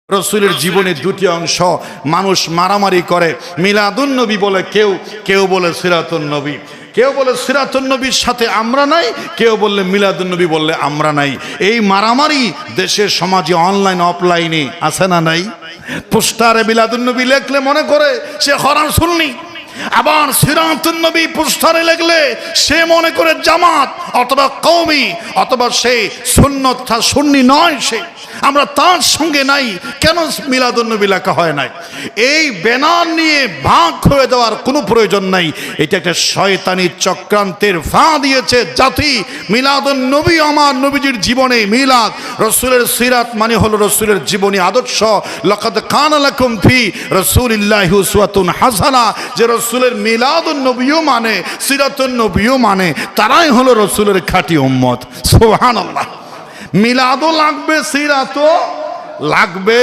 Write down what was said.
রসুলের জীবনে দুটি অংশ মানুষ মারামারি করে। মিলাদুন নবী বলে কেউ, কেউ বলে সিরাতুন নবী। কেউ বলে সিরাতুন নবীর সাথে আমরা নাই, কেউ বললে মিলাদুন নবী বললে আমরা নাই। এই মারামারি দেশের সমাজে অনলাইন অফলাইনে আছে না নাই? পোস্টারে মিলাদুন নবী লেখলে মনে করে সে কোরআন সুন্নি, আবার সিরাতুন নবী পোস্টারে লিখলে সে মনে করে জামাত অথবা কওমি, অথবা সে সুন্নত সুন্নি নয়। সে আমরা তার সঙ্গে নাই। কেন মিলাদুন নবী লেখা হয় নাই? এই ব্যানার নিয়ে ভাগ হয়ে দেওয়ার কোনো প্রয়োজন নাই। এটা একটা শয়তানি চক্রান্তের ফা দিয়েছে জাতি। মিলাদুন নবী আমার নবীজির জীবনে মিলাদ, রসুলের সিরাত মানে হলো রসুলের জীবনী আদর্শ। লাকাদ কানা লাকুম ফি রাসূলিল্লাহি উসওয়াতুন হাসানা, যে রসুলের মিলাদুন নবীও মানে সিরাতুন নবীও মানে, তারাই হলো রসুলের খাঁটি উম্মত। সুবহানাল্লাহ। মিলাদও লাগবে, সিরাতও লাগবে।